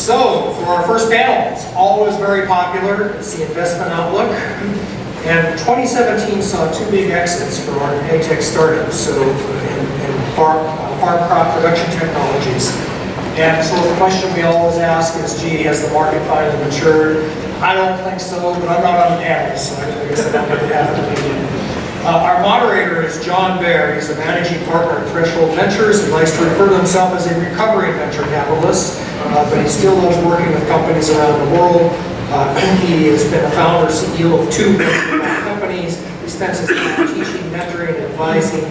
So, for our first panel, it's always very popular. It's the investment outlook. And 2017 saw two big exits for our AgTech startups, so in farm crop production technologies. And so the question we always ask is, gee, has the market finally matured? I don't think so, but I'm not on the panel, so I guess I don't really have an opinion. Our moderator is John Blair. He's a managing partner at Threshold Ventures. He likes to refer to himself as a recovering venture capitalist, but he still loves working with companies around the world. He has been a founder, CEO of two venture companies. He spends his time teaching, mentoring, advising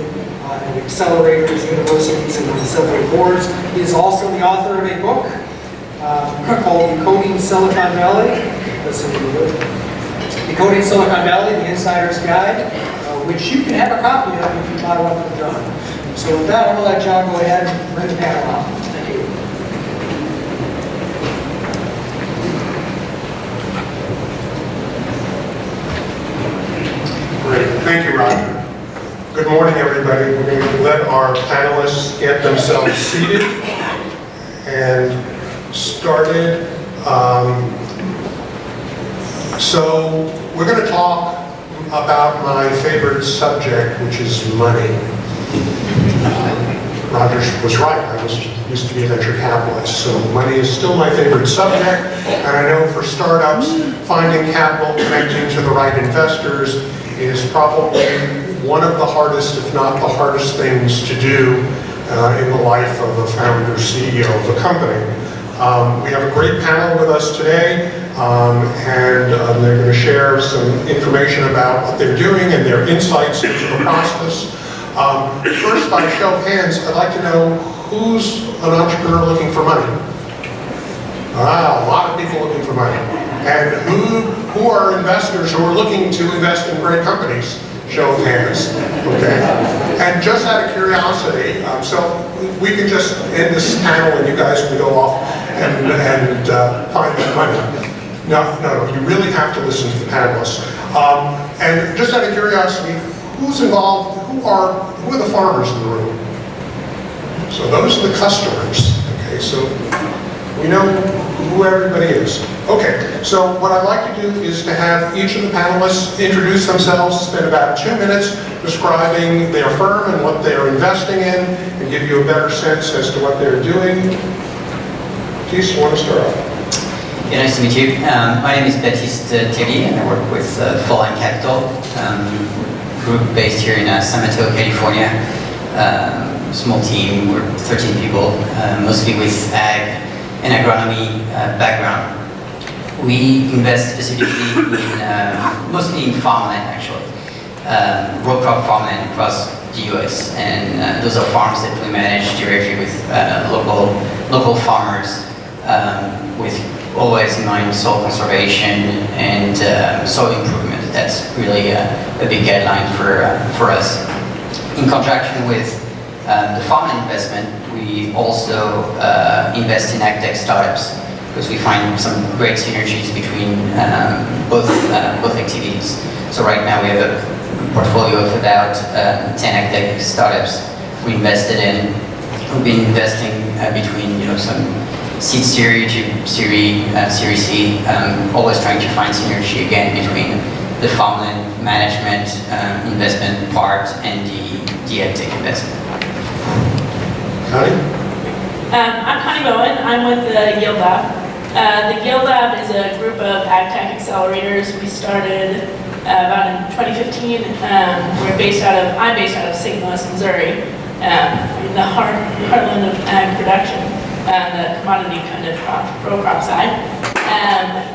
at accelerators, universities, and on several boards. He is also the author of a book called Decoding Silicon Valley. Decoding Silicon Valley, The Insider's Guide, which you can have a copy of if you buy one from John. So with that, I'm going to let John go ahead and bring the panel out. Thank you. Great. Thank you, Roger. Good morning, everybody. We're going to let our panelists get themselves seated and started. So we're going to talk about my favorite subject, which is money. Roger was right. I used to be a venture capitalist, so money is still my favorite subject. And I know for startups, finding capital, connecting to the right investors is probably one of the hardest, if not the hardest things to do in the life of a founder, CEO of a company. We have a great panel with us today, and they're going to share some information about what they're doing and their insights into the process. First, by show of hands, I'd like to know who's an entrepreneur looking for money? A lot of people looking for money. And who are investors who are looking to invest in great companies? Show of hands. Okay. And just out of curiosity, so we can just end this panel and you guys can go off and find that money. No, you really have to listen to the panelists. And just out of curiosity, who's involved? Who are the farmers in the room? So those are the customers. Okay, so we know who everybody is. Okay, so what I'd like to do is to have each of the panelists introduce themselves, spend about 2 minutes describing their firm and what they're investing in, and give you a better sense as to what they're doing. Baptiste, you want to start off? Yeah, nice to meet you. My name is Baptiste Tellier, and I work with Fang Yuan, group based here in San Mateo, California. Small team, we're 13 people, mostly with ag and agronomy background. We invest specifically in, mostly in farmland actually, row crop farmland across the US, and those are farms that we manage directly with local farmers, with always in mind soil conservation and soil improvement. That's really a big guideline for us. In conjunction with the farmland investment, we also invest in AgTech startups because we find some great synergies between both activities. So right now we have a portfolio of about 10 AgTech startups we invested in. We've been investing between some seed series to Series C, always trying to find synergy again between the farmland management investment part and the AgTech investment. Connie? I'm Connie Bowen. I'm with the Yield Lab. The Yield Lab is a group of AgTech accelerators. We started about in 2015. I'm based out of St. Louis, Missouri, in the heartland of ag production, the commodity kind of row crop side.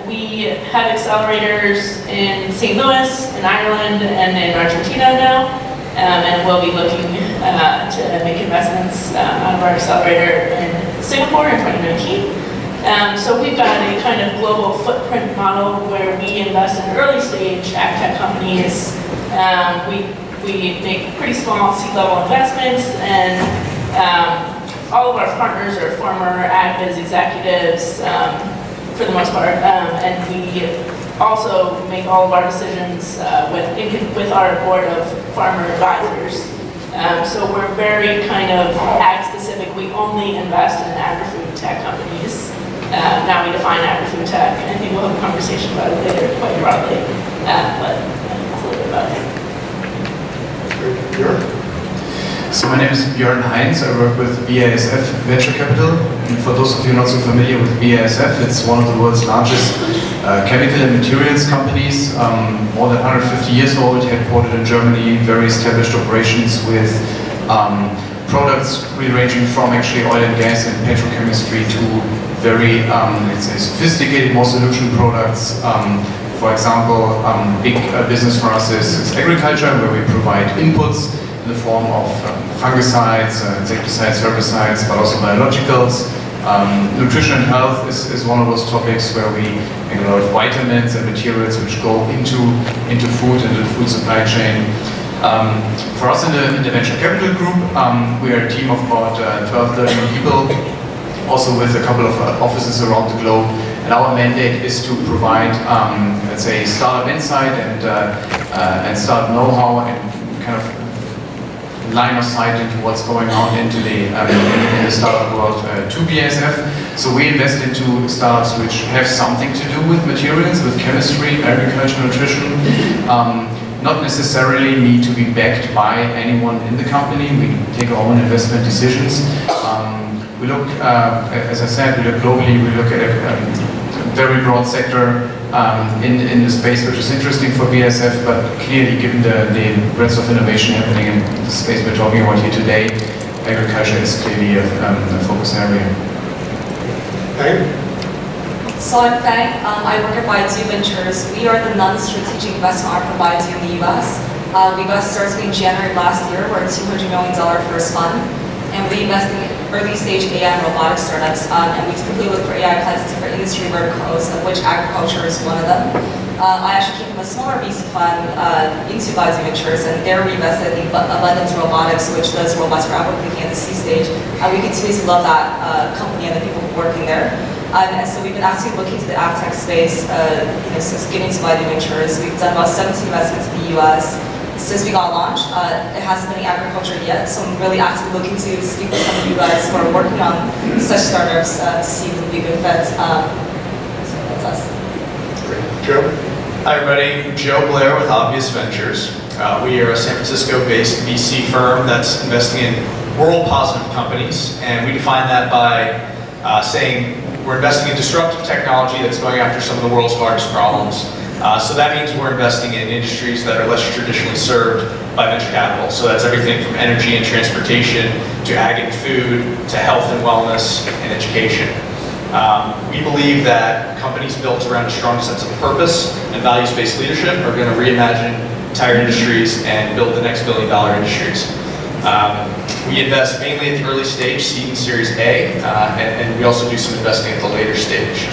We have accelerators in St. Louis, in Ireland, and in Argentina now. And we'll be looking to make investments out of our accelerator in Singapore in 2019. So we've got a kind of global footprint model where we invest in early stage AgTech companies. We make pretty small seed level investments, and all of our partners are former AgViz executives for the most part, and we also make all of our decisions with our board of farmer advisors. So we're very kind of ag specific. We only invest in agri-food tech companies. now we define agri-food tech, and I think we'll have a conversation about it later quite broadly, but that's a little bit about it. Björn? So my name is Björn Heinz. I work with BASF Venture Capital. And for those of you not so familiar with BASF, it's one of the world's largest chemical and materials companies, more than 150 years old, headquartered in Germany, very established operations with products really ranging from actually oil and gas and petrochemistry to very, let's say, sophisticated, more solution products. For example, big business for us is agriculture, where we provide inputs in the form of fungicides, insecticides, herbicides, but also biologicals. Nutrition and health is one of those topics where we make a lot of vitamins and materials which go into food, into the food supply chain. For us in the venture capital group, we are a team of about 12, 13 people, also with a couple of offices around the globe. And our mandate is to provide, let's say, startup insight and startup know-how and kind of line of sight into what's going on into the in the startup world to BASF. So we invest into startups which have something to do with materials, with chemistry, agriculture, nutrition. Not necessarily need to be backed by anyone in the company. We take our own investment decisions. We look, as I said, we look globally. We look at a very broad sector in the space, which is interesting for BASF, but clearly, given the breadth of innovation happening in the space we're talking about here today, agriculture is clearly a focus area. Fang? So I'm Fang. I work at Baidu Ventures. We are the non-strategic investment arm for Baidu in the US. We got started in January last year. We're a $200 million first fund. And we invest in early stage AI and robotics startups. And we typically look for AI plays in different industry verticals, of which agriculture is one of them. I actually came from a smaller VC fund into Baidu Ventures, and there we invested in Abundance Robotics, which does robots for apple picking at the C stage. And we continue to love that company and the people working there. And so we've been actually looking to the AgTech space since getting to Baidu Ventures. We've done about 17 investments in the US since we got launched. It hasn't been agriculture yet, so I'm really actively looking to speak with some of you guys who are working on such startups to see if it would be a good fit. So that's us. Great. Joe? Hi everybody, Joe Blair with Obvious Ventures. We are a San Francisco-based VC firm that's investing in world positive companies, and we define that by saying we're investing in disruptive technology that's going after some of the world's hardest problems. So that means we're investing in industries that are less traditionally served by venture capital. So that's everything from energy and transportation to ag and food to health and wellness and education. We believe that companies built around a strong sense of purpose and values-based leadership are going to reimagine entire industries and build the next billion-dollar industries. We invest mainly at the early stage, seed and Series A, and we also do some investing at the later stage.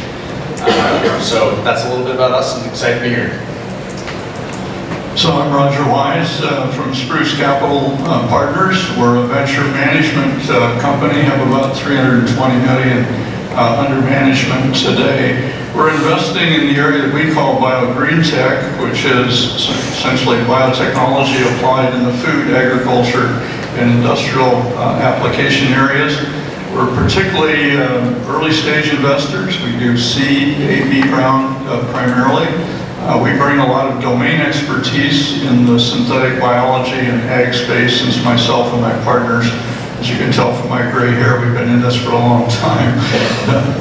So that's a little bit about us, and I'm excited to be here. So I'm Roger Wyse from Spruce Capital Partners. We're a venture management company, have about 320 million under management today. We're investing in the area that we call bio-green tech, which is essentially biotechnology applied in the food, agriculture, and industrial application areas. We're particularly early stage investors. We do seed, A/B round primarily. We bring a lot of domain expertise in the synthetic biology and ag space, since myself and my partners, as you can tell from my gray hair, we've been in this for a long time.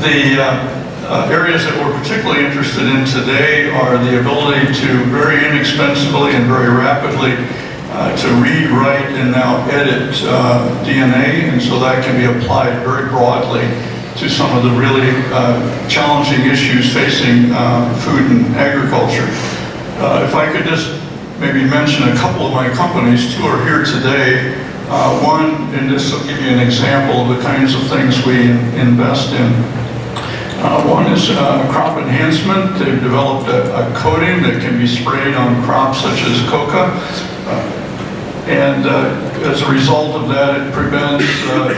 The areas that we're particularly interested in today are the ability to very inexpensively and very rapidly to read, write, and now edit DNA, and so that can be applied very broadly to some of the really challenging issues facing food and agriculture. If I could just maybe mention a couple of my companies. Two are here today. One, and this will give you an example of the kinds of things we invest in. One is crop enhancement. They've developed a coating that can be sprayed on crops such as coca. And as a result of that, it prevents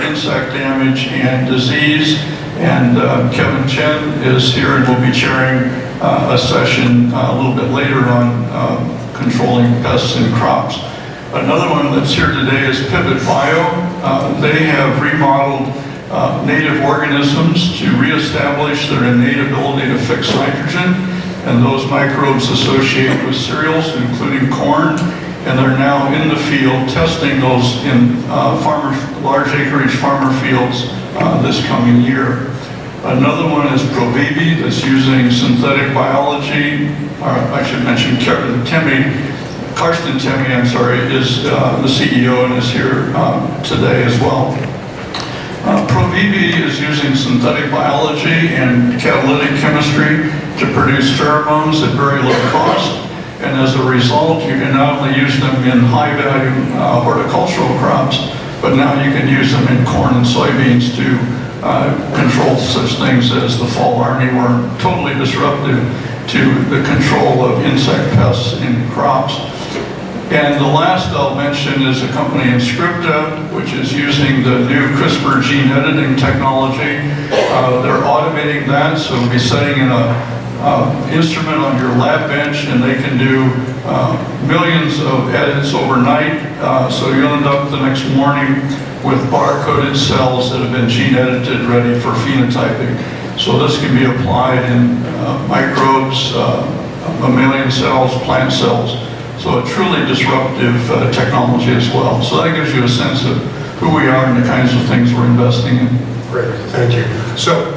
insect damage and disease. And Kevin Chen is here and will be chairing a session a little bit later on controlling pests in crops. Another one that's here today is Pivot Bio. They have remodeled native organisms to reestablish their innate ability to fix nitrogen, and those microbes associated with cereals, including corn, and they're now in the field testing those in large acreage farmer fields this coming year. Another one is Provivi, that's using synthetic biology, or I should mention Karsten Temme, I'm sorry, is the CEO and is here today as well. Provivi is using synthetic biology and catalytic chemistry to produce pheromones at very low cost, and as a result, you can not only use them in high-value horticultural crops, but now you can use them in corn and soybeans to control such things as the fall armyworm, totally disruptive to the control of insect pests in crops. And the last I'll mention is a company in Scripta, which is using the new CRISPR gene editing technology. They're automating that, so we'll be setting in an instrument on your lab bench, and they can do millions of edits overnight. So you'll end up the next morning with barcoded cells that have been gene edited, ready for phenotyping. So this can be applied in microbes, mammalian cells, plant cells. So a truly disruptive technology as well. So that gives you a sense of who we are and the kinds of things we're investing in. Great, thank you. So,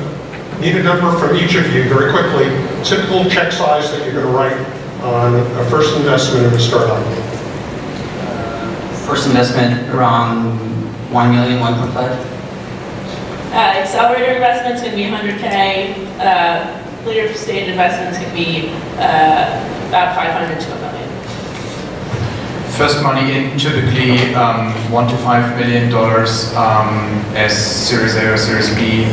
need a number from each of you very quickly. Typical check size that you're going to write on a first investment in a startup. First investment around 1 million, 1.5. Accelerator investment's going to be 100K. Later stage investment's going to be about 500 to a million. First money in, typically $1 to $5 million as Series A or Series B,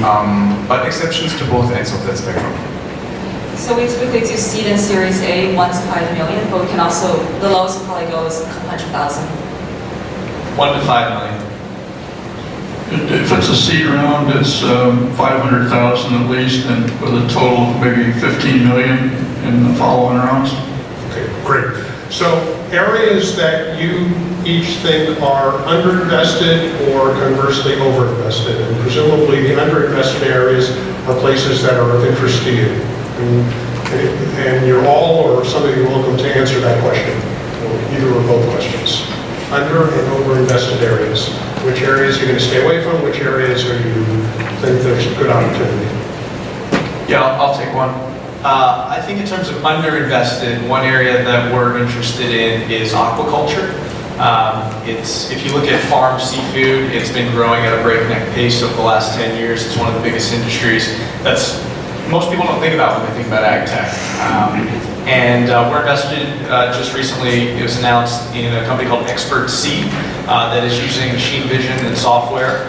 but exceptions to both ends of that spectrum. So we typically do seed and Series A, 1 to 5 million, but we can also, the lowest will probably go is 100,000. 1 to 5 million. If it's a seed round, it's 500,000 at least, and with a total of maybe 15 million in the following rounds. Okay, great. So areas that you each think are underinvested or conversely overinvested, and presumably the underinvested areas are places that are of interest to you. And you're all or some of you welcome to answer that question, or either or both questions. Under and overinvested areas. Which areas you're going to stay away from? Which areas are you think there's a good opportunity? Yeah, I'll take one. I think in terms of underinvested, one area that we're interested in is aquaculture. If you look at farm seafood, it's been growing at a breakneck pace over the last 10 years. It's one of the biggest industries that's most people don't think about when they think about AgTech. We're invested just recently, it was announced in a company called Expert Seed that is using machine vision and software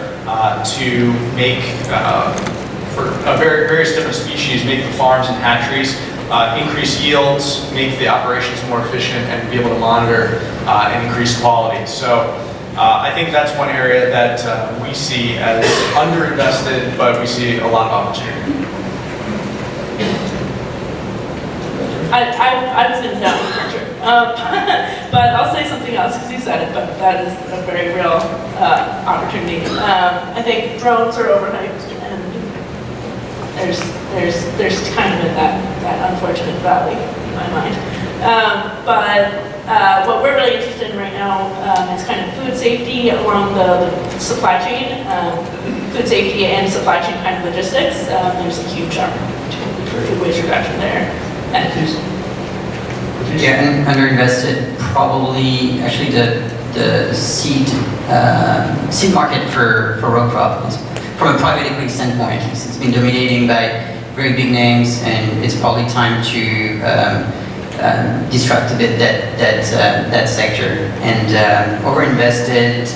to make, for various different species, make the farms and hatcheries increase yields, make the operations more efficient, and be able to monitor and increase quality. So I think that's one area that we see as underinvested, but we see a lot of opportunity. I was going to say agriculture, but I'll say something else because you said it, but that is a very real opportunity. I think drones are overhyped, and there's kind of in that unfortunate valley in my mind. But what we're really interested in right now is kind of food safety along the supply chain, food safety and supply chain kind of logistics. There's a huge opportunity for food waste reduction there. Yeah, and underinvested, probably actually the seed market for row crop is, from a private equity standpoint, it's been dominating by very big names, and it's probably time to disrupt a bit that sector. And overinvested,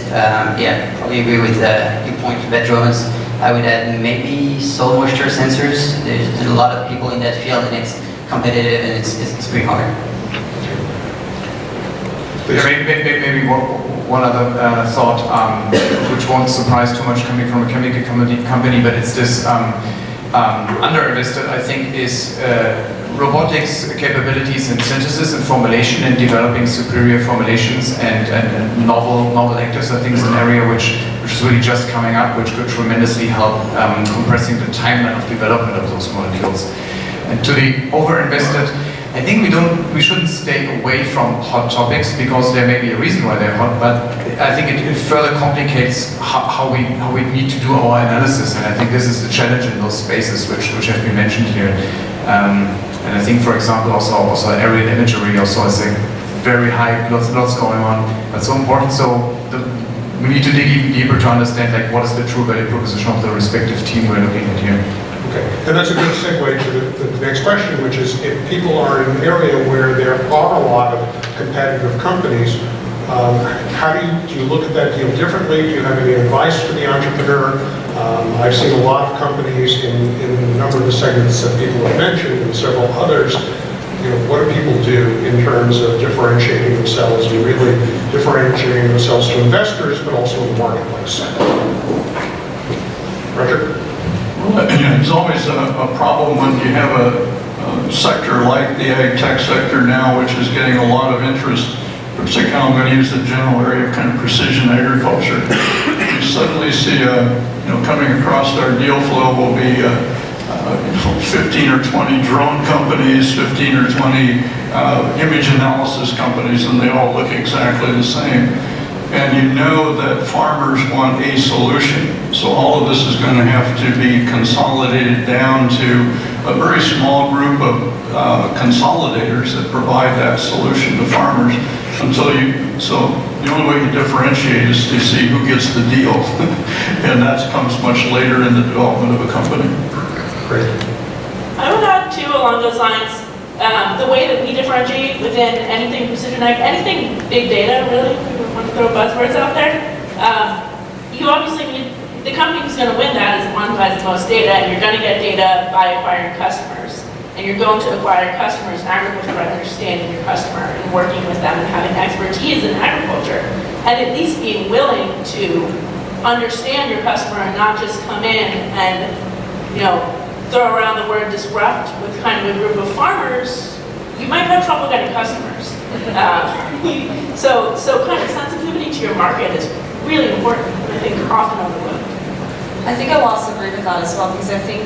yeah, probably agree with your point about drones. I would add maybe soil moisture sensors. There's a lot of people in that field, and it's competitive, and it's pretty hard. Yeah, maybe one other thought, which won't surprise too much coming from a chemical company, but it's this underinvested, I think, is robotics capabilities in synthesis and formulation and developing superior formulations and novel actives. I think is an area which is really just coming up, which could tremendously help compressing the timeline of development of those molecules. And to the over-invested, I think we shouldn't stay away from hot topics because there may be a reason why they're hot, but I think it further complicates how we need to do our analysis, and I think this is the challenge in those spaces which have been mentioned here. And I think, for example, also aerial imagery also is a very high, lots going on, but so important. So we need to dig even deeper to understand like what is the true value proposition of the respective team we're looking at here. Okay, and that's a good segue to the next question, which is if people are in an area where there are a lot of competitive companies, how do you look at that deal differently? Do you have any advice for the entrepreneur? I've seen a lot of companies in a number of the segments that people have mentioned and several others. You know, what do people do in terms of differentiating themselves and really differentiating themselves to investors, but also in the marketplace? Roger? Well, it's always a problem when you have a sector like the AgTech sector now, which is getting a lot of interest. Particularly, I'm going to use the general area of kind of precision agriculture. You suddenly see, coming across our deal flow will be 15 or 20 drone companies, 15 or 20 image analysis companies, and they all look exactly the same. And you know that farmers want a solution. So all of this is going to have to be consolidated down to a very small group of consolidators that provide that solution to farmers. So the only way you differentiate is to see who gets the deal. And that comes much later in the development of a company. Great. I would add too along those lines, the way that we differentiate within anything precision ag, anything big data really, if we want to throw buzzwords out there, you obviously need, the company who's going to win that is the one who has the most data, and you're going to get data by acquiring customers. And you're going to acquire customers in agriculture by understanding your customer and working with them and having expertise in agriculture. And at least being willing to understand your customer and not just come in and, throw around the word disrupt with kind of a group of farmers. You might have trouble getting customers. So kind of sensitivity to your market is really important, and I think often overlooked. I think I will also agree with that as well, because I think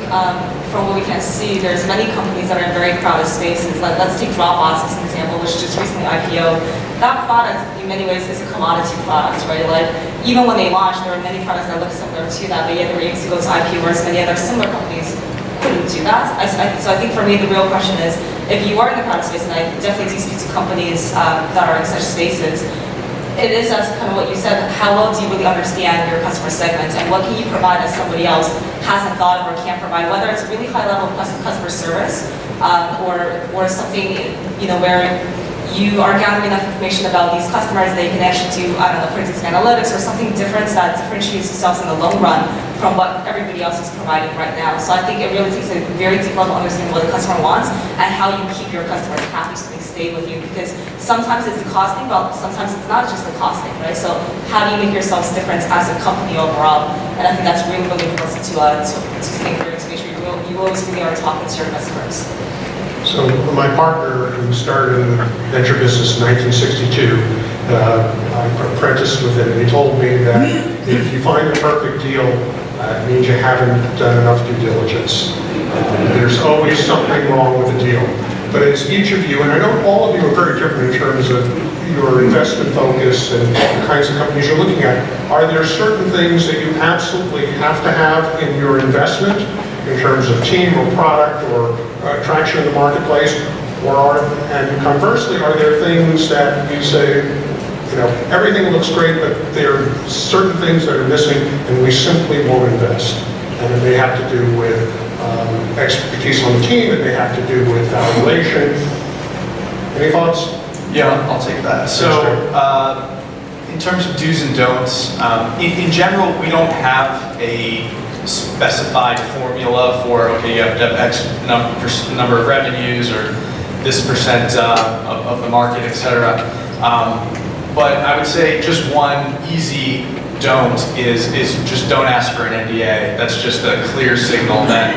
from what we can see, there's many companies that are in very crowded spaces. Like, let's take Dropbox as an example, which just recently IPO'd. That product, in many ways, is a commodity product, right? Like, even when they launched, there were many products that looked similar to that, but yet they were able to go to IPO, whereas many other similar companies couldn't do that. So I think for me, the real question is, if you are in the crowded space, and I definitely do speak to companies that are in such spaces, it is as kind of what you said, how well do you really understand your customer segment, and what can you provide that somebody else hasn't thought of or can't provide, whether it's a really high level of customer service or something where you are gathering enough information about these customers that you can actually do, predictive analytics or something different that differentiates yourselves in the long run from what everybody else is providing right now. So I think it really takes a very deep level of understanding what the customer wants and how you keep your customers happy so they stay with you, because sometimes it's the costing, but sometimes it's not just the costing, right? So how do you make yourselves different as a company overall? And I think that's really, really important to think through, to make sure you always really are talking to your customers. So my partner, who started in the venture business in 1962, I apprenticed with him, and he told me that if you find the perfect deal, it means you haven't done enough due diligence. There's always something wrong with the deal. But as each of you, and I know all of you are very different in terms of your investment focus and the kinds of companies you're looking at, are there certain things that you absolutely have to have in your investment in terms of team or product or traction in the marketplace? And conversely, are there things that you say, everything looks great, but there are certain things that are missing and we simply won't invest? And it may have to do with expertise on the team, it may have to do with valuation. Any thoughts? Yeah, I'll take that. So, in terms of do's and don'ts, in general, we don't have a specified formula for, okay, you have to have X number of revenues or this percent of the market, etc. But I would say just one easy don't is just don't ask for an NDA. That's just a clear signal that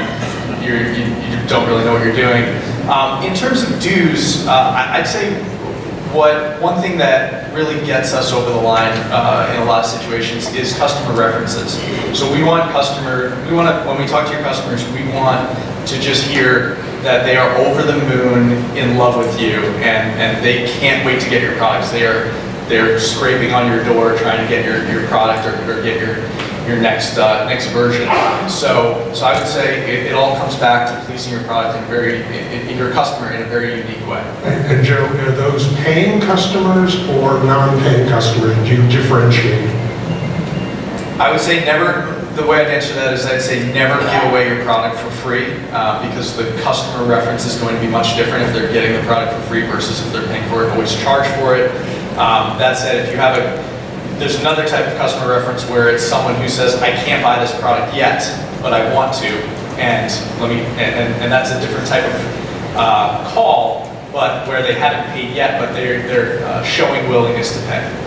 you don't really know what you're doing. In terms of dues, I'd say one thing that really gets us over the line in a lot of situations is customer references. So when we talk to your customers, we want to just hear that they are over the moon in love with you and they can't wait to get your products. They're scraping on your door trying to get your product or get your next version. So I would say it all comes back to pleasing your product in your customer in a very unique way. And Joe, are those paying customers or non-paying customers? Do you differentiate? I would say never. The way I'd answer that is I'd say never give away your product for free because the customer reference is going to be much different if they're getting the product for free versus if they're paying for it. Always charge for it. That said, if you have there's another type of customer reference where it's someone who says, I can't buy this product yet, but I want to, and that's a different type of call, but where they haven't paid yet, but they're showing willingness to pay.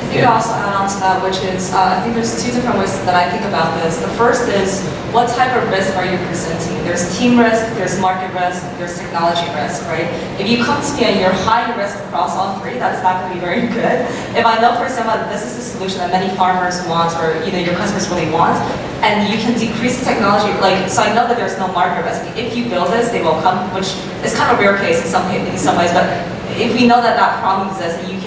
I think I'll also add on to that, which is, I think there's two different ways that I think about this. The first is, what type of risk are you presenting? There's team risk, there's market risk, there's technology risk, right? If you come to me and you're high risk across all three, that's not going to be very good. If I know, for example, that this is a solution that many farmers want or your customers really want, and you can decrease the technology, so I know that there's no market risk. If you build this, they will come, which is kind of a rare case in some ways, but if we know that problem exists and you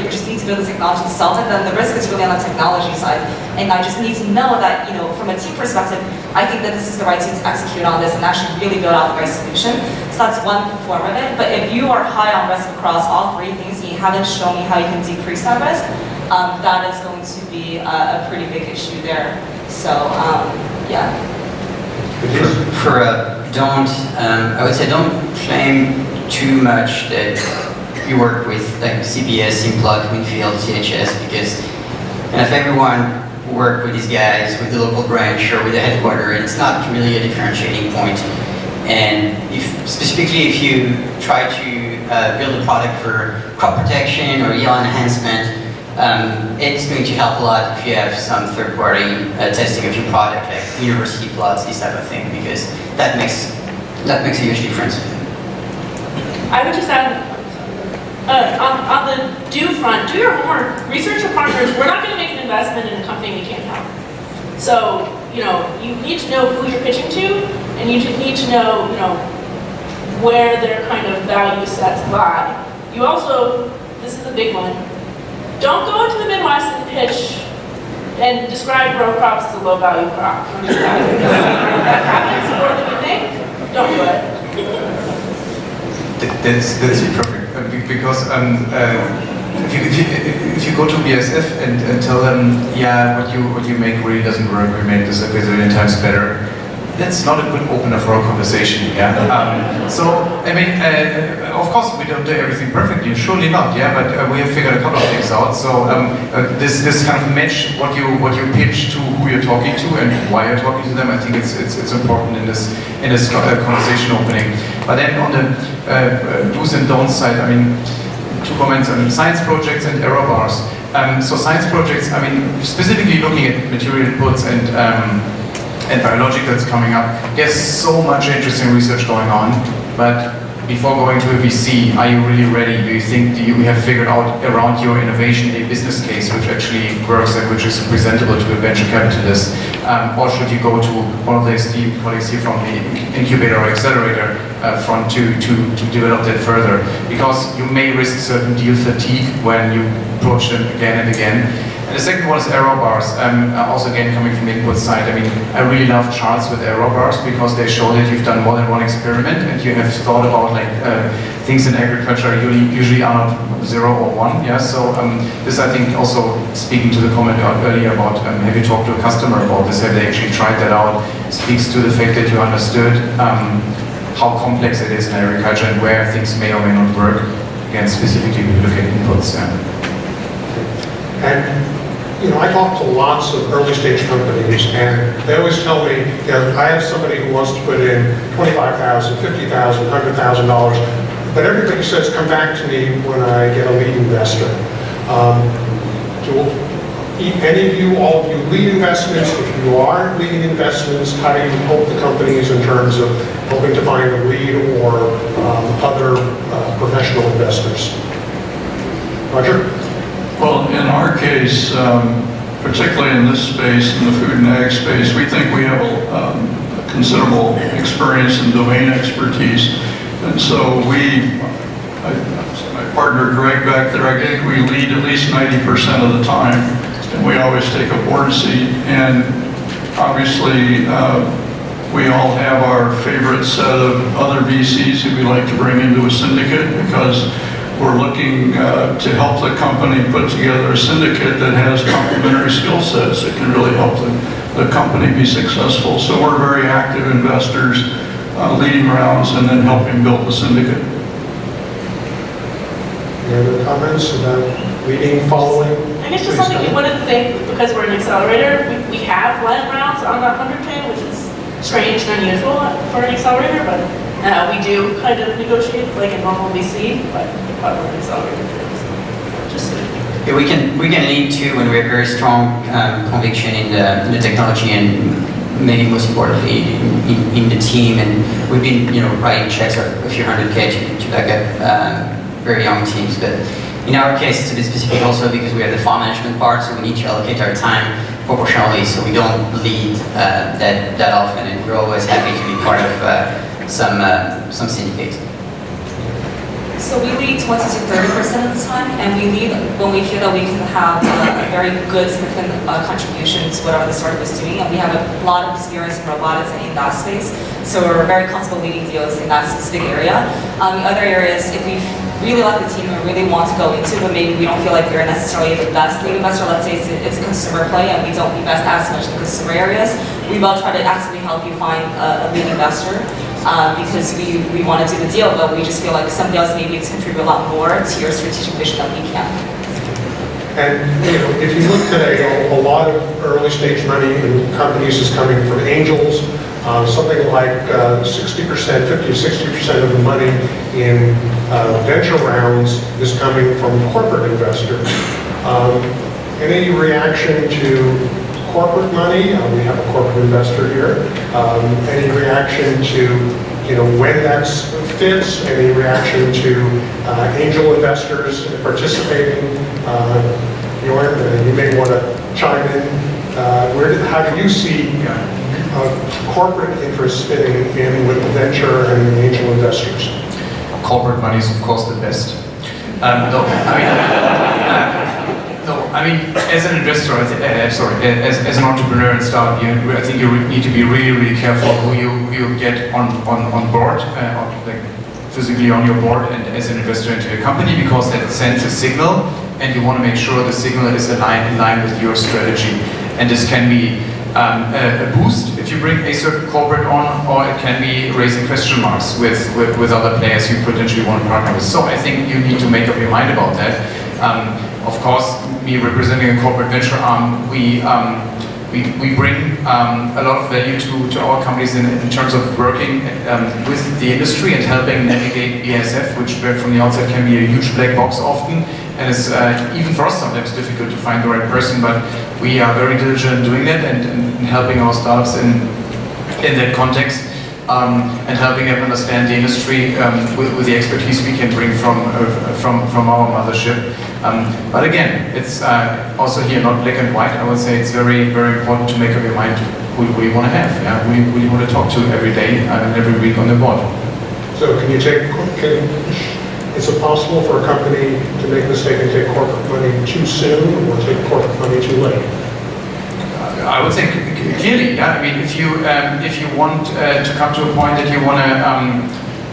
just need to build the technology to solve it, then the risk is really on the technology side. And I just need to know that, from a team perspective, I think that this is the right team to execute on this and actually really build out the right solution. So that's one form of it. But if you are high on risk across all three things and you haven't shown me how you can decrease that risk, that is going to be a pretty big issue there. So, yeah. I would say don't claim too much that you work with like CBS, Simplot, Winfield, CHS, because if everyone work with these guys, with the local branch or with the headquarters, it's not really a differentiating point. And specifically if you try to build a product for crop protection or yield enhancement, it's going to help a lot if you have some third-party testing of your product, like university plots, this type of thing, because that makes a huge difference. I would just add, on the do front, do your homework. Research your partners. We're not going to make an investment in a company we can't help. So, you need to know who you're pitching to, and you need to know, where their kind of value sets lie. You also, this is a big one, don't go into the Midwest and pitch and describe row crops as a low-value crop. That happens more than you think. Don't do it. That's perfect because if you go to BASF and tell them, yeah, what you make really doesn't work, we make this a gazillion times better, that's not a good opener for a conversation. Yeah. So I mean, of course we don't do everything perfectly, surely not. Yeah, but we have figured a couple of things out. So this kind of match what you pitch to who you're talking to and why you're talking to them. I think it's important in this conversation opening. But then on the do's and don'ts side, I mean, 2 comments on science projects and error bars. So science projects, I mean, specifically looking at material inputs and biologicals coming up. There's so much interesting research going on, but before going to a VC, are you really ready? Do you think you have figured out around your innovation a business case which actually works and which is presentable to a venture capitalist? Or should you go to one of the esteemed colleagues here from the incubator or accelerator front to develop that further? Because you may risk certain deal fatigue when you approach them again and again. And the second one is error bars. Also again coming from the input side, I mean, I really love charts with error bars because they show that you've done more than one experiment and you have thought about things in agriculture usually are not 0 or 1. Yeah. So this I think also speaking to the comment earlier about have you talked to a customer about this? Have they actually tried that out? Speaks to the fact that you understood how complex it is in agriculture and where things may or may not work. Again, specifically we look at inputs. Yeah. And I talk to lots of early stage companies and they always tell me, I have somebody who wants to put in $25,000, $50,000, $100,000, but everybody says come back to me when I get a lead investor. any of you, all of you lead investments? If you aren't leading investments, how do you help the companies in terms of helping to find a lead or other professional investors? Roger? Well, in our case, particularly in this space, in the food and ag space, we think we have considerable experience and domain expertise. And so my partner Greg back there, I think we lead at least 90% of the time. And we always take a board seat. And obviously, we all have our favorite set of other VCs who we like to bring into a syndicate because we're looking to help the company put together a syndicate that has complementary skill sets that can really help the company be successful. So we're very active investors, leading rounds and then helping build the syndicate. Any other comments about leading, following? I guess just something you wouldn't think, because we're an accelerator, we have led rounds on that 100K, which is strange and unusual for an accelerator, but we do kind of negotiate like a normal VC, but we're an accelerator too. Just so you know. Yeah, we can lead too when we have very strong conviction in the technology and maybe most importantly in the team. And we've been writing checks of a few hundred K to back up very young teams. But in our case, it's a bit specific also because we have the farm management part, so we need to allocate our time proportionally. So we don't lead that often, and we're always happy to be part of some syndicates. So we lead 20 to 30% of the time, and we lead when we feel that we can have a very good, significant contribution to whatever the startup is doing, and we have a lot of experience in robotics and in that space, so we're very comfortable leading deals in that specific area. The other areas, if we really like the team and really want to go into, but maybe we don't feel like we're necessarily the best lead investor, let's say it's a consumer play and we don't invest as much in consumer areas, we will try to actively help you find a lead investor. Because we want to do the deal, but we just feel like somebody else maybe can contribute a lot more to your strategic vision than we can. And if you look today, a lot of early stage money in companies is coming from angels. Something like 60%, 50 to 60% of the money in venture rounds is coming from corporate investors. Any reaction to corporate money? We have a corporate investor here. Any reaction to when that fits? Any reaction to angel investors participating? Björn, you may want to chime in. How do you see corporate interests fitting in with venture and angel investors? Corporate money is of course the best. As an investor, as an entrepreneur and startup, I think you need to be really, really careful who you get on board, like physically on your board, and as an investor into a company, because that sends a signal, and you want to make sure the signal is in line with your strategy. And this can be a boost if you bring a certain corporate on, or it can be raising question marks with other players you potentially want to partner with. So I think you need to make up your mind about that. Of course, me representing a corporate venture arm, we bring a lot of value to our companies in terms of working with the industry and helping navigate BASF, which from the outside can be a huge black box often, and it's even for us sometimes difficult to find the right person, but we are very diligent in doing that and helping our startups in that context. And helping them understand the industry with the expertise we can bring from our mothership. But again, it's also here not black and white. I would say it's very, very important to make up your mind who you want to have, who you want to talk to every day and every week on the board. So is it possible for a company to make a mistake and take corporate money too soon or take corporate money too late? I would say clearly, yeah. I mean, if you want to come to a point that you want to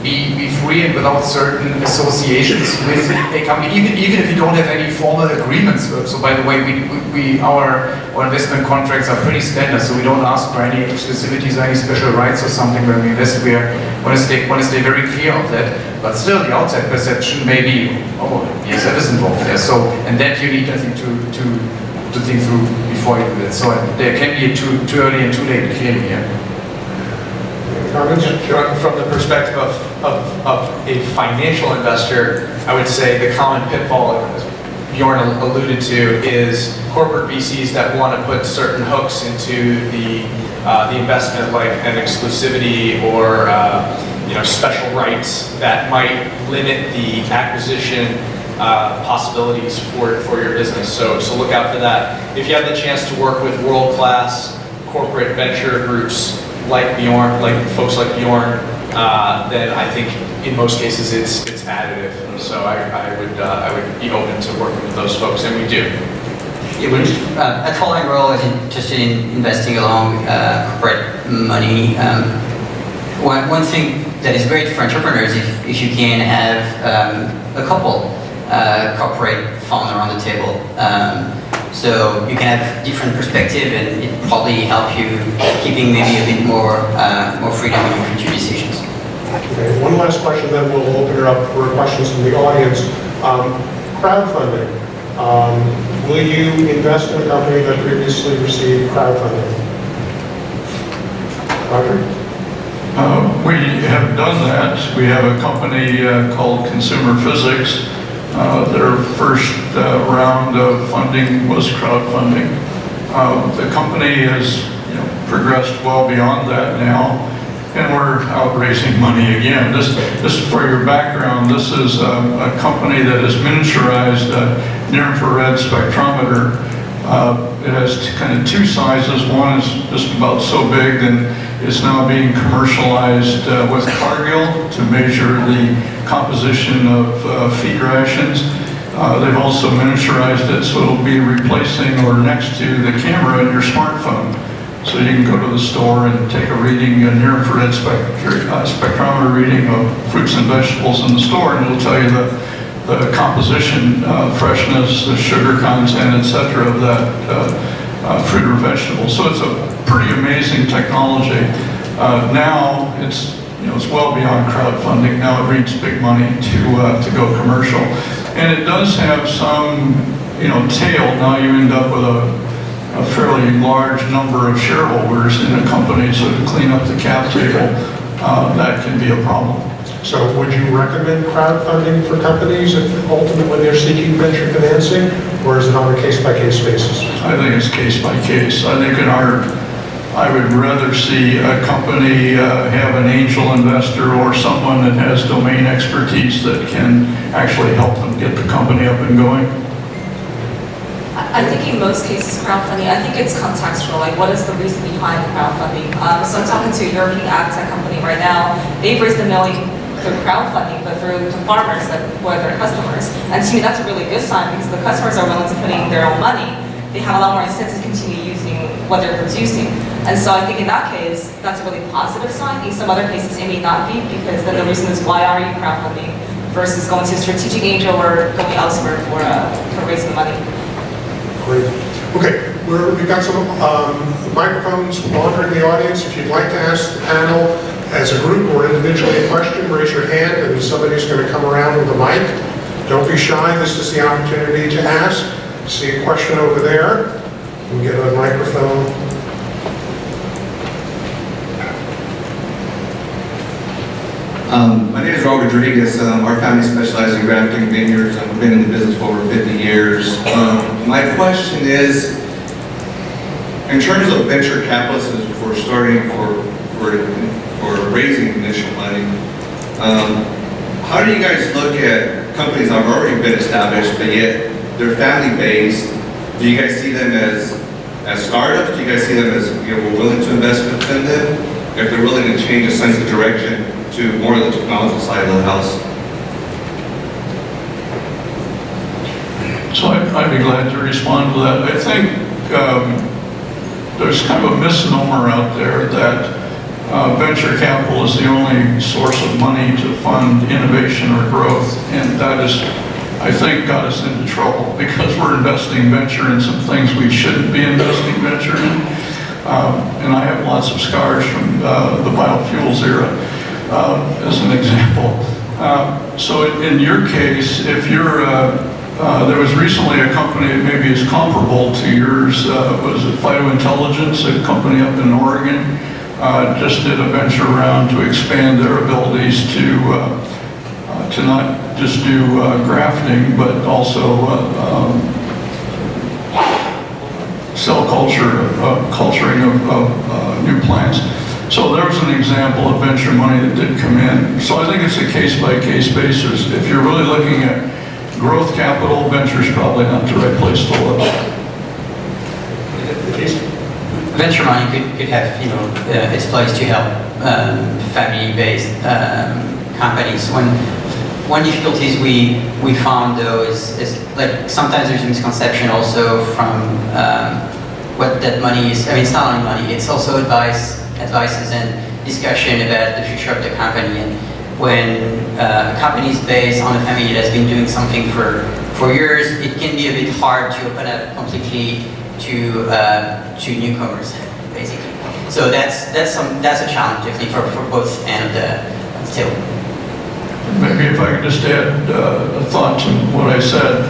be free and without certain associations with a company, even if you don't have any formal agreements. So by the way, our investment contracts are pretty standard, so we don't ask for any exclusivities, any special rights or something when we invest. We want to stay very clear of that. But still, the outside perception may be, BASF is involved there. So, and that you need, I think, to think through before you do that. So there can be too early and too late, clearly, yeah. From the perspective of a financial investor, I would say the common pitfall Bjorn alluded to is corporate VCs that want to put certain hooks into the investment, like an exclusivity or special rights that might limit the acquisition possibilities for your business. So look out for that. If you have the chance to work with world-class corporate venture groups like Bjorn, like folks like Bjorn, then I think in most cases it's additive. So I would be open to working with those folks, and we do. At Falling Roll, I was interested in investing along corporate money. One thing that is great for entrepreneurs if you can have a couple corporate founder on the table. So you can have different perspective, and it probably help you keeping maybe a bit more freedom in your future decisions. Okay, one last question, then we'll open it up for questions from the audience. Crowdfunding. Will you invest in a company that previously received crowdfunding? Roger? We have done that. We have a company called Consumer Physics. Their first round of funding was crowdfunding. The company has progressed well beyond that now, and we're out raising money again. This for your background, this is a company that has miniaturized near-infrared spectrometer. It has kind of two sizes. One is just about so big, and it's now being commercialized with Cargill to measure the composition of feed rations. They've also miniaturized it so it'll be replacing or next to the camera in your smartphone. So you can go to the store and take a reading, a near-infrared spectrometer reading of fruits and vegetables in the store, and it'll tell you the composition, freshness, the sugar content, etc. of that fruit or vegetable. So it's a pretty amazing technology. Now it's well beyond crowdfunding. Now it needs big money to go commercial, and it does have some tail. Now you end up with a fairly large number of shareholders in a company, so to clean up the cap table, that can be a problem. So would you recommend crowdfunding for companies if ultimately they're seeking venture financing, or is it on a case-by-case basis? I think it's case by case. I think I would rather see a company have an angel investor or someone that has domain expertise that can actually help them get the company up and going. I think in most cases crowdfunding, I think it's contextual, like what is the reason behind the crowdfunding? So I'm talking to a European AgTech company right now. They've raised $1 million through crowdfunding, but through the farmers who are their customers. And to me, that's a really good sign because the customers are willing to put in their own money. They have a lot more incentive to continue using what they're producing. And so I think in that case, that's a really positive sign. In some other cases, it may not be, because then the reason is why are you crowdfunding versus going to a strategic angel or going elsewhere for raising money. Great. Okay, we've got some microphones wandering the audience. If you'd like to ask the panel as a group or individually a question, raise your hand and somebody's going to come around with a mic. Don't be shy, this is the opportunity to ask. See a question over there. You can get a microphone. My name is Raul Rodriguez. Our family specializes in grafting vineyards. I've been in the business for over 50 years. My question is, in terms of venture capitalists for starting for raising initial money, how do you guys look at companies that have already been established, but yet they're family-based? Do you guys see them as startups? Do you guys see them as we're willing to invest within them? If they're willing to change a sense of direction to more of the technology side of the house? So I'd be glad to respond to that. I think there's kind of a misnomer out there that venture capital is the only source of money to fund innovation or growth, and that is, I think, got us into trouble because we're investing venture in some things we shouldn't be investing venture in. And I have lots of scars from the biofuels era, as an example. So in your case, if you're, there was recently a company that maybe is comparable to yours, was it Phytointelligence, a company up in Oregon, just did a venture round to expand their abilities to to not just do grafting, but also cell culturing of new plants. So there's an example of venture money that did come in. So I think it's a case-by-case basis. If you're really looking at growth capital, venture is probably not the right place to look. Venture money could have, its place to help family-based companies. One difficulties we found though is like sometimes there's a misconception also from what that money is. I mean, it's not only money; it's also advices and discussion about the future of the company. And when a company is based on a family that's been doing something for years, it can be a bit hard to open up completely to newcomers, basically. So that's a challenge definitely for both ends of the table. Maybe if I could just add a thought to what I said.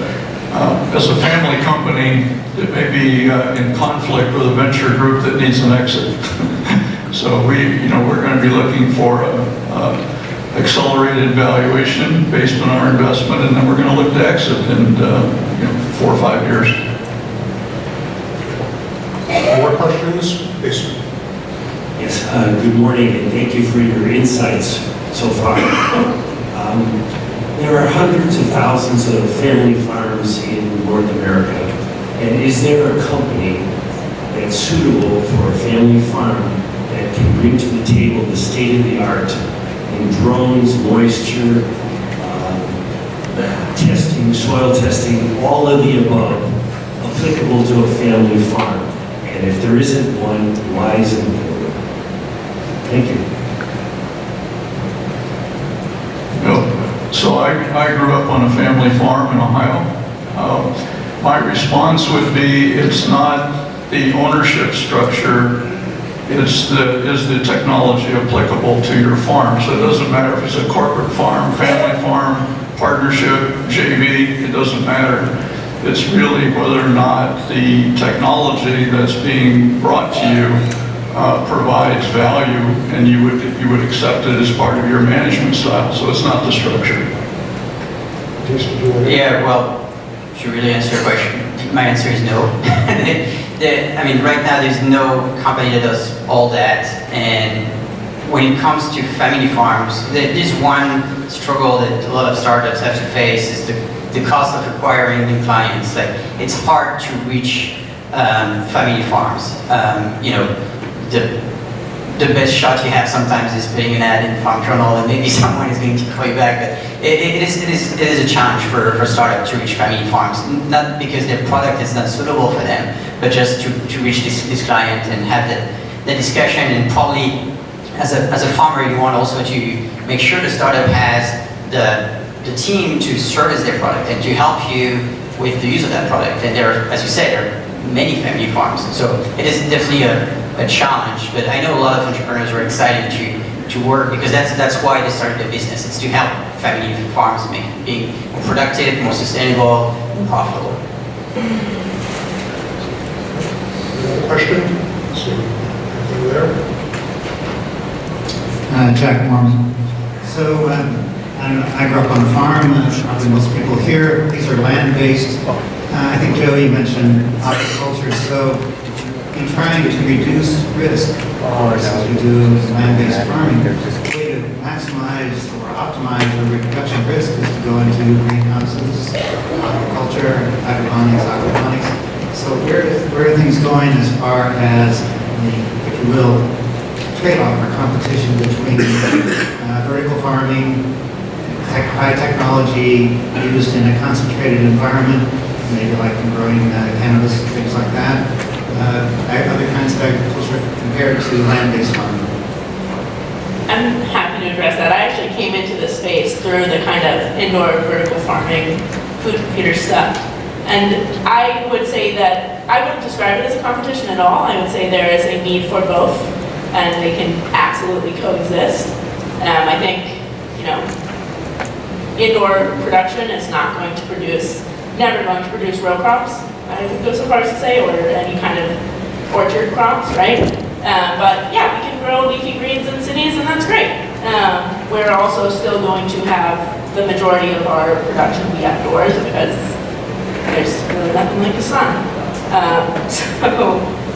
As a family company, it may be in conflict with a venture group that needs an exit. So we're going to be looking for accelerated valuation based on our investment, and then we're going to look to exit in 4 or 5 years. More questions? Please. Yes, good morning, and thank you for your insights so far. There are hundreds of thousands of family farms in North America, and is there a company that's suitable for a family farm that can bring to the table the state-of-the-art in drones, moisture, testing, soil testing, all of the above, applicable to a family farm? And if there isn't one, why isn't there one? Thank you. So I grew up on a family farm in Ohio. My response would be, it's not the ownership structure, is the technology applicable to your farm. So it doesn't matter if it's a corporate farm, family farm, partnership, JV, it doesn't matter. It's really whether or not the technology that's being brought to you provides value, and you would accept it as part of your management style. So it's not the structure. Yeah, well, to really answer your question, my answer is no. I mean, right now there's no company that does all that, and when it comes to family farms, there's one struggle that a lot of startups have to face is the cost of acquiring new clients. Like, it's hard to reach family farms. The best shot you have sometimes is putting an ad in the Farm Journal, and maybe someone is going to call you back. But it is a challenge for a startup to reach family farms, not because their product is not suitable for them, but just to reach this client and have that discussion. And probably as a farmer, you want also to make sure the startup has the team to service their product and to help you with the use of that product. And as you said, there are many family farms, so it is definitely a challenge, but I know a lot of entrepreneurs are excited to work, because that's why they started the business. It's to help family farms being more productive, more sustainable, more profitable. Question? So, over there. Jack Mormon. So I grew up on a farm, probably most people here. These are land-based. I think Joe, you mentioned aquaculture. So in trying to reduce risk, as we do in land-based farming, the way to maximize or optimize the reduction of risk is to go into greenhouses, aquaculture, aquaponics. So where are things going as far as the, if you will, trade-off or competition between vertical farming, high technology used in a concentrated environment, maybe like growing cannabis, things like that, other kinds of agriculture compared to land-based farming? I'm happy to address that. I actually came into this space through the kind of indoor vertical farming, food computer stuff. And I would say that, I wouldn't describe it as a competition at all. I would say there is a need for both, and they can absolutely coexist. I think, indoor production is not going to produce, never going to produce row crops, I would go so far as to say, or any kind of orchard crops, right? But yeah, we can grow leafy greens in cities, and that's great. we're also still going to have the majority of our production be outdoors because there's really nothing like the sun.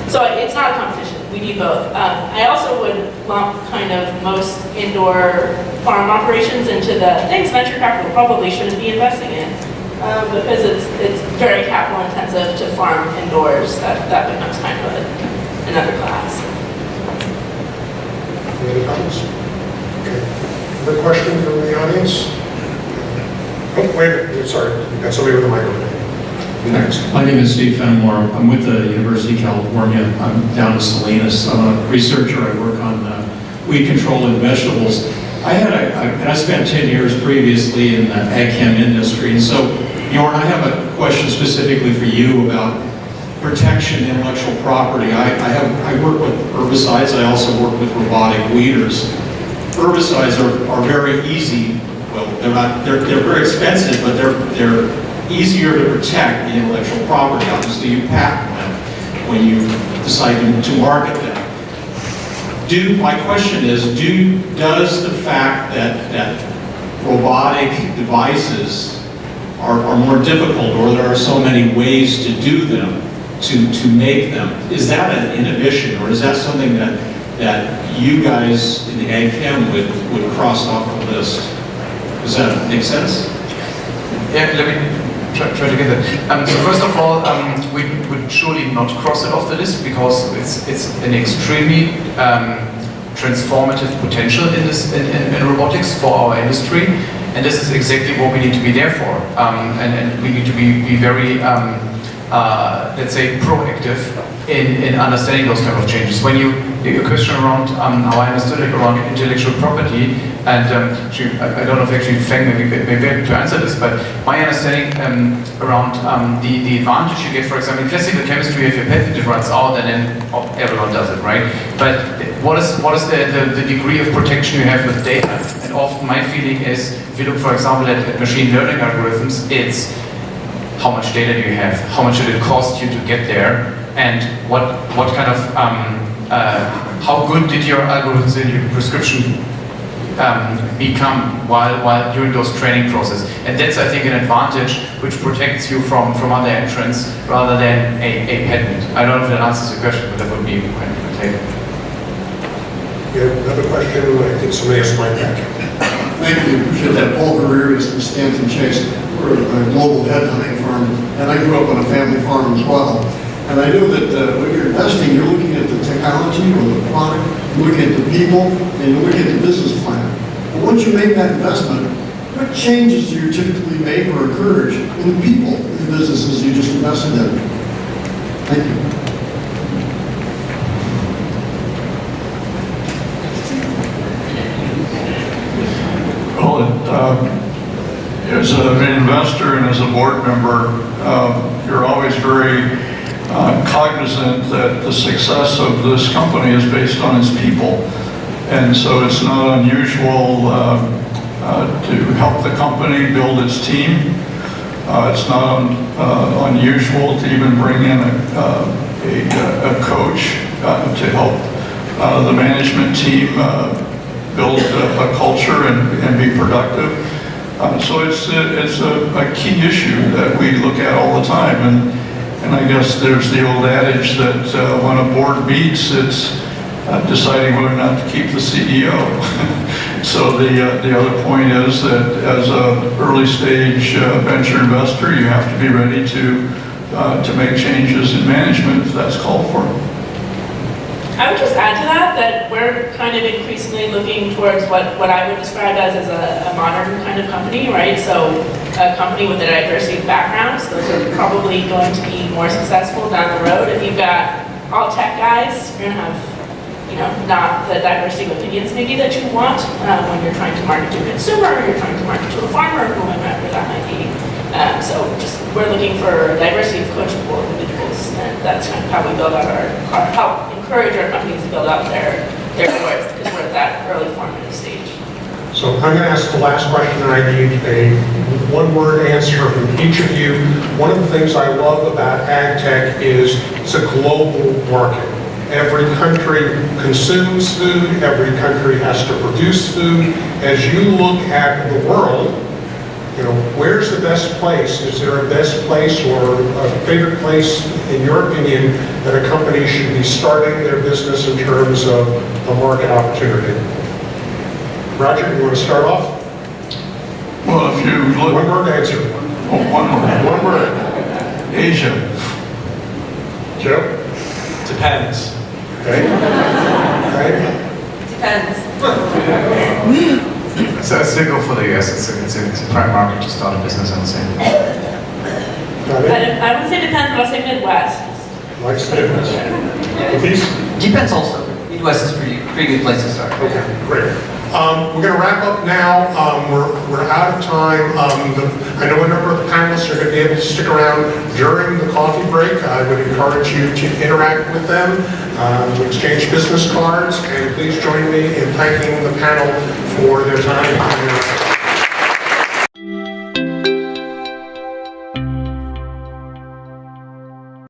So it's not a competition. We need both. I also would lump kind of most indoor farm operations into the things venture capital probably shouldn't be investing in because it's very capital intensive to farm indoors. That becomes kind of another class. Any other comments? Okay. Another question from the audience? Oh, wait a minute. Sorry. We've got somebody with a microphone. Next. My name is Steve Fenimore. I'm with the University of California. I'm down in Salinas. I'm a researcher. I work on weed control in vegetables. I spent 10 years previously in the ag chem industry. And so, Bjorn, I have a question specifically for you about protection, intellectual property. I work with herbicides. I also work with robotic weeders. Herbicides are very easy. Well, they're very expensive, but they're easier to protect the intellectual property. Obviously, you patent them when you decide to market them. My question is, does the fact that robotic devices are more difficult, or there are so many ways to do them, to make them, is that an inhibition, or is that something that you guys in the ag chem would cross off the list? Does that make sense? Yeah, let me try to get that. So first of all, we would surely not cross it off the list because it's an extremely transformative potential in robotics for our industry, and this is exactly what we need to be there for. And we need to be very, let's say, proactive in understanding those kind of changes. When your question around how I understood it around intellectual property, and I don't know if actually Fang may be able to answer this, but my understanding around the advantage you get, for example, in classical chemistry, if your patent runs out, and then everyone does it, right? But what is the degree of protection you have with data? And often my feeling is, if you look, for example, at machine learning algorithms, it's how much data do you have? How much did it cost you to get there? And what kind of how good did your algorithms in your prescription become while during those training process? And that's, I think, an advantage which protects you from other entrants rather than a patent. I don't know if that answers your question, but that would be my take. Yeah, another question. I think somebody else might have. Thank you. Appreciate that. Paul Guerrero is from Stanton Chase. We're a global headhunting firm, and I grew up on a family farm as well. And I know that when you're investing, you're looking at the technology or the product, you're looking at the people, and you're looking at the business plan. But once you make that investment, what changes do you typically make or encourage in the people in the businesses you just invested in? Thank you. As an investor and as a board member, you're always very cognizant that the success of this company is based on its people. And so it's not unusual to help the company build its team. It's not unusual to even bring in a coach to help the management team build a culture and be productive. So it's a key issue that we look at all the time. And I guess there's the old adage that when a board meets, it's deciding whether or not to keep the CEO. So the other point is that as an early stage venture investor, you have to be ready to make changes in management if that's called for. I would just add to that we're kind of increasingly looking towards what I would describe as a modern kind of company, right? So a company with a diversity of backgrounds, those are probably going to be more successful down the road. If you've got all tech guys, you're going to have, not the diversity of opinions maybe that you want when you're trying to market to a consumer, or you're trying to market to a farmer, whoever that might be. So we're looking for a diversity of coachable individuals, and that's kind of how we build out help encourage our companies to build out their boards, because we're at that early formative stage. So I'm going to ask the last question, and I need a one-word answer from each of you. One of the things I love about AgTech is it's a global market. Every country consumes food, every country has to produce food. As you look at the world, you know, where's the best place? Is there a best place or a favorite place, in your opinion, that a company should be starting their business in terms of a market opportunity? Roger, you want to start off? Well, if you look... One word answer. Oh, one word. One word. Asia. Joe? Depends. Okay. Okay. Depends. So I still go for the US. It's a prime market to start a business, I would say. Got it? I wouldn't say depends, but I'll say Midwest. Likes the difference. Please? Depends also. Midwest is pretty good place to start. Okay, great. We're going to wrap up now. We're out of time. I know a number of the panelists are going to be able to stick around during the coffee break. I would encourage you to interact with them, to exchange business cards, and please join me in thanking the panel for their time.